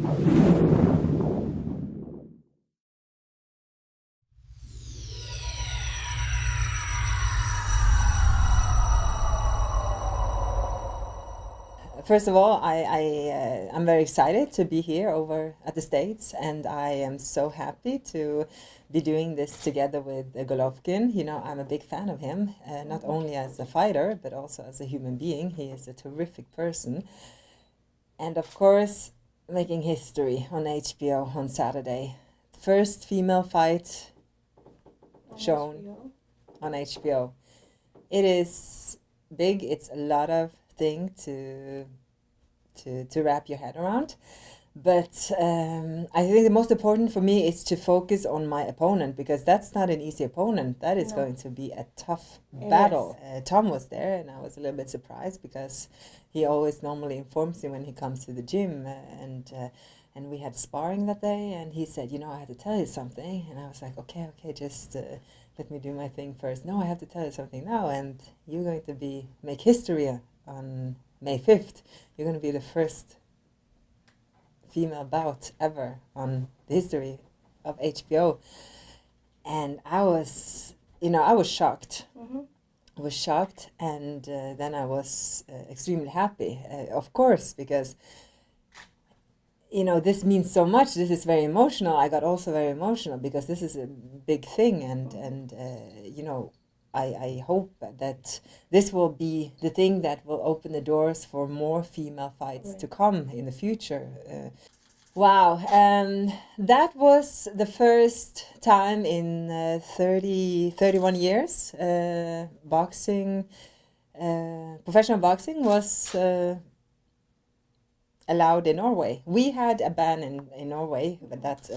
First of all, I'm very excited to be here over at the States, and I am so happy to be doing this together with Golovkin. You know, I'm a big fan of him, not only as a fighter, but also as a human being. He is a terrific person. And of course, making history on HBO on Saturday. First female fight shown HBO. on HBO. It is big. It's a lot of thing to wrap your head around. But I think the most important for me is to focus on my opponent, because that's not an easy opponent. That is No. going to be a tough It battle. Tom was there, and I was a little bit surprised because he always normally informs me when he comes to the gym, and we had sparring that day, and he said, you know, I have to tell you something, and I was like, okay, just let me do my thing first. No, I have to tell you something now, and you're going to make history on May 5th. You're going to be the first female bout ever on the history of HBO. And I was shocked. Mm-hmm. I was shocked, and then I was extremely happy, of course, because you know, this means so much. This is very emotional. I got also very emotional because this is a big thing, and you know, I hope that this will be the thing that will open the doors for more female fights to come in the future. Wow, that was the first time in 31 years boxing, professional boxing was allowed in Norway. We had a ban in Norway, but that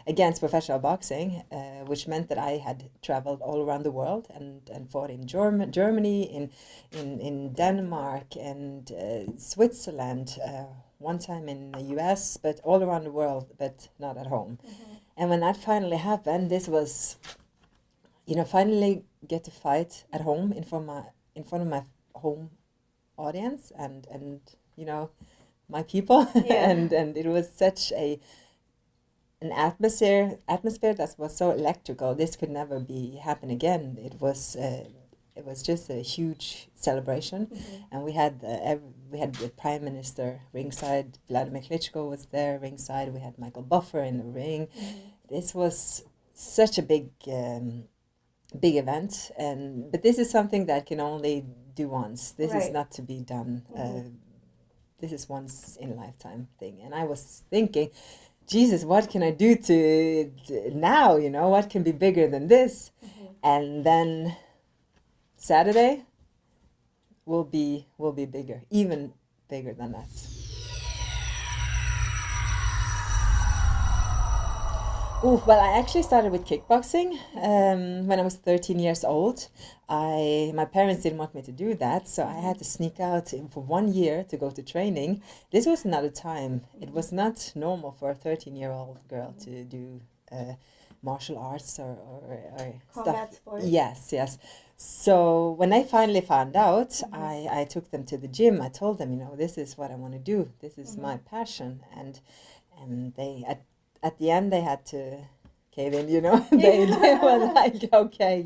against professional boxing, which meant that I had traveled all around the world and fought in Germany, in Denmark, and Switzerland. One time in the U.S., but all around the world, but not at home. Mm-hmm. And when that finally happened, this was, you know, finally get to fight at home in front of my home audience and you know, my people. Yeah. and it was such an atmosphere that was so electrical. This could never happen again. It was just a huge celebration. Mm-hmm. And we had the Prime Minister ringside. Vladimir Klitschko was there ringside. We had Michael Buffer in the ring. Mm-hmm. This was such a big event, but this is something that can only do once. This is Right. not to be done. Mm-hmm. This is once in a lifetime thing. And I was thinking, Jesus, what can I do to now? You know, what can be bigger than this? Mm-hmm. And then Saturday will be bigger, even bigger than that. Ooh, well, I actually started with kickboxing when I was 13 years old. My parents didn't want me to do that, so I had to sneak out for 1 year to go to training. This was another time. It was not normal for a 13-year-old girl to do martial arts or Combat stuff. sports. Yes. So when I finally found out, I took them to the gym. I told them, you know, this is what I want to do. This is my passion. And they, at the end, they had to cave in, you know. they were like, okay,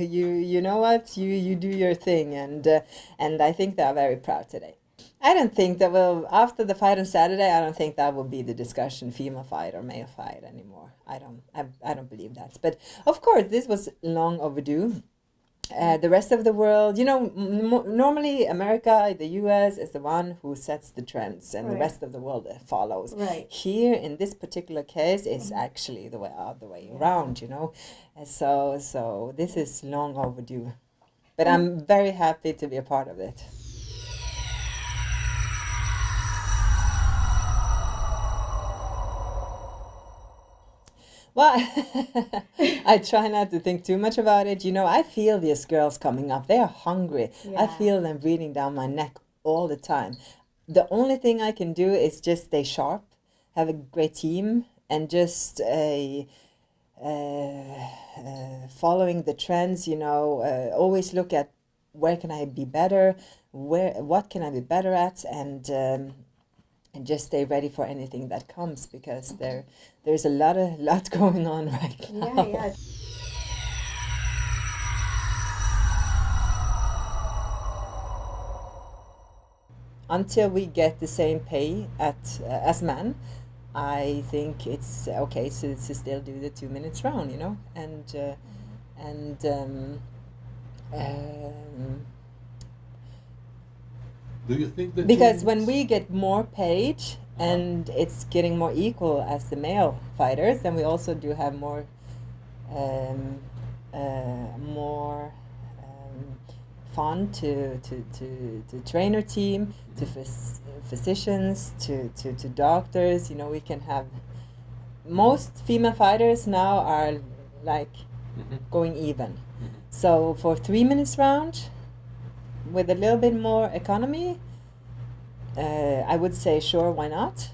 you know what, you do your thing. And I think they're very proud today. I don't think that after the fight on Saturday, I don't think that will be the discussion, female fight or male fight anymore. I don't believe that. But of course, this was long overdue. The rest of the world, you know, normally America, the US is the one who sets the trends, and the rest of the world follows. Right. Here, in this particular case, it's actually the other way around, you know. So this is long overdue. But I'm very happy to be a part of it. Well, I try not to think too much about it. You know, I feel these girls coming up. They are hungry. I feel them breathing down my neck all the time. The only thing I can do is just stay sharp, have a great team, and just following the trends, you know, always look at where can I be better, what can I be better at, and and just stay ready for anything that comes, because there's a lot going on right now. Yeah. Until we get the same pay as men, I think it's okay to still do the 2 minutes round, and Do you think that because when we get more paid and it's getting more equal as the male fighters, then we also do have more fun to train our team, to physicians, to doctors. We can have most female fighters now are like going even. So for 3 minutes round, with a little bit more economy, I would say sure, why not?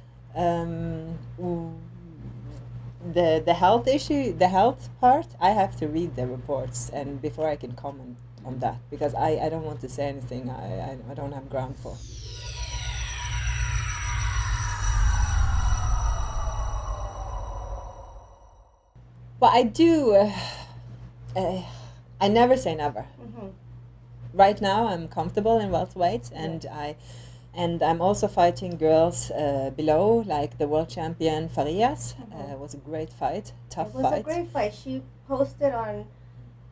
The health issue, the health part, I have to read the reports and before I can comment on that, because I don't want to say anything I don't have ground for. Well, I do. I never say never. Right now, I'm comfortable in welterweight, and I'm also fighting girls below, like the world champion Farias. It was a great fight, tough fight. It was a great fight. She posted on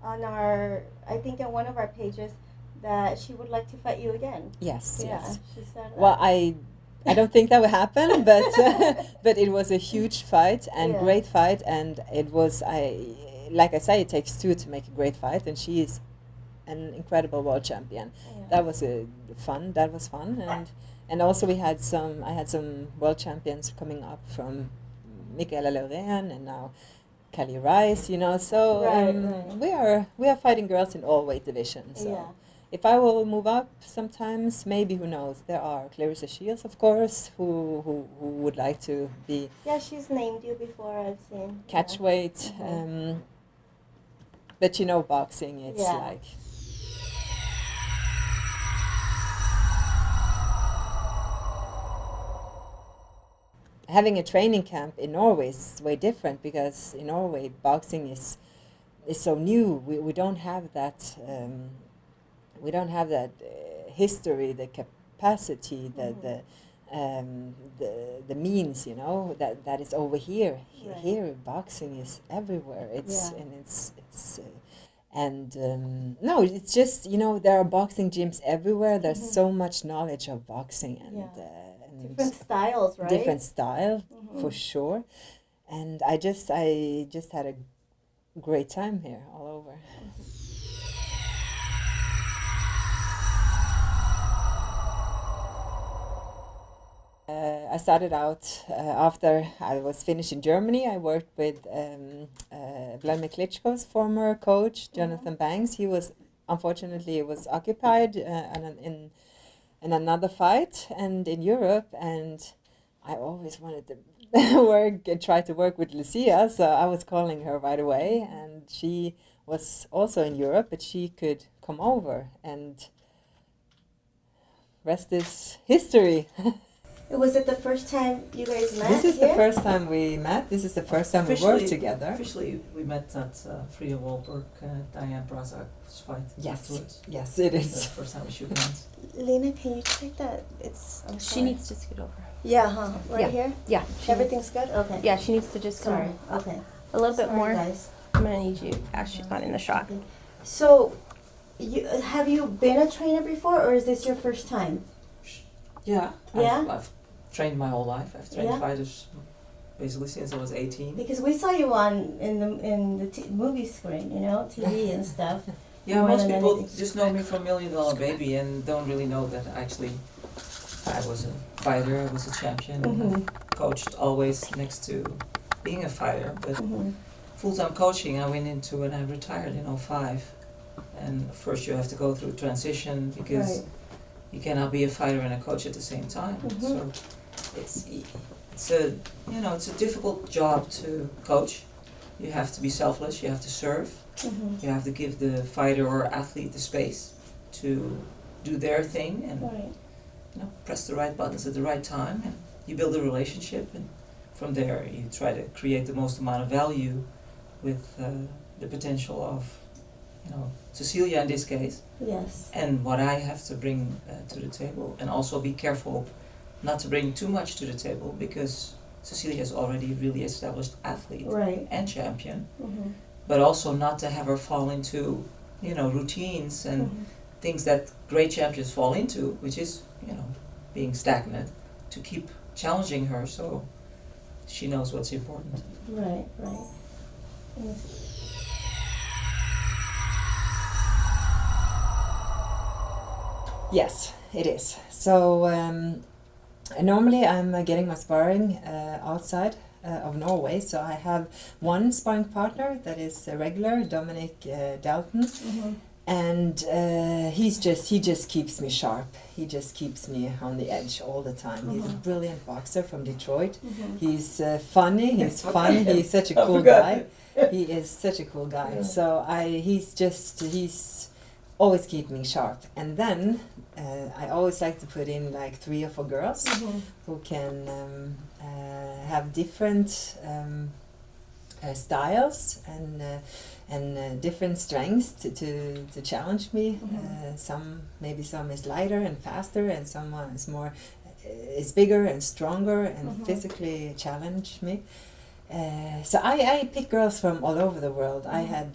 our, I think on one of our pages, that she would like to fight you again. Yes. She said that. Well, I don't think that will happen, but but it was a huge fight and great fight, and it was like I say, it takes two to make a great fight, and she is an incredible world champion. That was fun, and also I had some world champions coming up from Michaela Loren and now Kali Reis, so we are fighting girls in all weight divisions. So if I will move up sometimes, maybe, who knows? There are Clarissa Shields, of course, who would like to be. Yeah, she's named you before, I've seen. Catch weight, but boxing, it's like. Having a training camp in Norway is way different, because in Norway boxing is so new. We don't have that. We don't have that history, the capacity, the means. That is over here. Right. Here, boxing is everywhere. No, it's just there are boxing gyms everywhere. There's so much knowledge of boxing and. Different styles, right? Different style, for sure. And I just had a great time here all over. I started out after I was finished in Germany. I worked with Vladimir Klitschko's former coach, Jonathan Banks. He was, unfortunately, occupied in another fight and in Europe, and I always wanted to try to work with Lucia, so I was calling her right away, and she was also in Europe, but she could come over, and rest is history. Was it the first time you guys met? This is the first time we met. This is the first time we worked together. Officially, we met at Freya Wahlberg, Diane Brazak's fight. Yes, afterwards. yes, it is. The first time we shook hands. Lena, can you check that? She needs to scoot over. Yeah, huh? Right here? Yeah. Everything's good? Okay. Yeah, she needs to just come Sorry. Okay. a little bit Sorry, more. guys. I'm gonna need you. She's not in the shot. Okay. So, have you been a trainer before, or is this your first time? Yeah. Yeah? I've trained my whole life. I've trained fighters basically since I was 18. Because we saw you in the movie screen, TV and stuff. Yeah, More most than people anything. just know me from $1 Million Baby and don't really know that actually I was a fighter, I was a champion, and I coached always next to being a fighter. But full-time coaching I went into when I retired in 2005. And first you have to go through a transition because you cannot be a fighter and a coach at the same time. So it's a difficult job to coach. You have to be selfless, you have to serve. You have to give the fighter or athlete the space to do their thing and press the right buttons at the right time. And you build a relationship, and from there you try to create the most amount of value with the potential of, Cecilia in this case, Yes. and what I have to bring to the table, and also be careful not to bring too much to the table, because Cecilia is already a really established athlete Right. and champion, Mm-hmm. but also not to have her fall into, routines and Mm-hmm. things that great champions fall into, which is, being stagnant, to keep challenging her so she knows what's important. Right. Right. Yes. Yes, it is. So normally I'm getting my sparring outside of Norway. So I have one sparring partner that is a regular, Dominic Dalton, Mm-hmm. and he just keeps me sharp. He just keeps me on the edge all the time. He's a Mhm. brilliant boxer from Detroit. Mm-hmm. He's funny. He's fun. He's such a cool guy. He is such a cool guy. Yeah. So he's always keep me sharp. And then I always like to put in like 3 or 4 girls Mm-hmm. who can have different styles and different strengths to challenge me. Mhm. Some is lighter and faster, and someone is more is bigger and stronger and Mhm. physically challenge me. So I pick girls from all over the world. I Mhm. had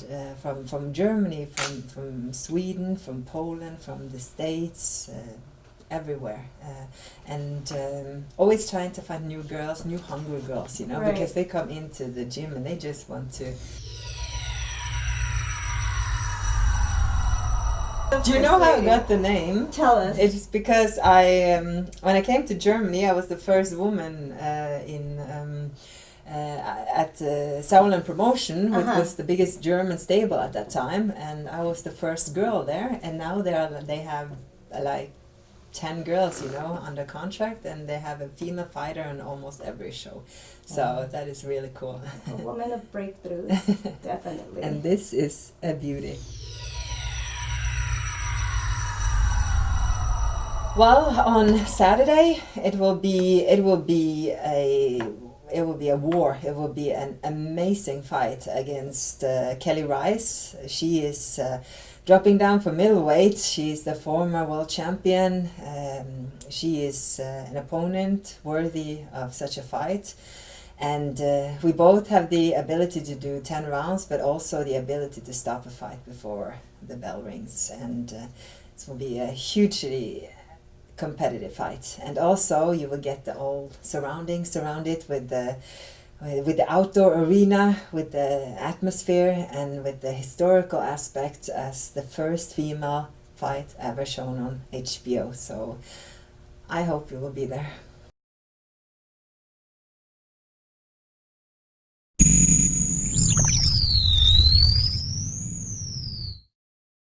from Germany, from Sweden, from Poland, from the States, everywhere, and always trying to find new girls, new hungry girls, Right. because they come into the gym and they just want to. Do you know how I got the name? Tell us. It's because when I came to Germany, I was the first woman at Sauerland Promotion, which Uh-huh. was the biggest German stable at that time, and I was the first girl there. And now they have like 10 girls, under contract, and they have a female fighter on almost every show. So that is really cool. A woman of breakthroughs, definitely. And this is a beauty. Well, on Saturday it will be a war. It will be an amazing fight against Kali Reis. She is dropping down for middleweight. She's the former world champion. She is an opponent worthy of such a fight. And we both have the ability to do 10 rounds, but also the ability to stop a fight before the bell rings. And this will be a hugely competitive fight. And also you will get the old surroundings around it with the outdoor arena, with the atmosphere, and with the historical aspect as the first female fight ever shown on HBO. So I hope you will be there.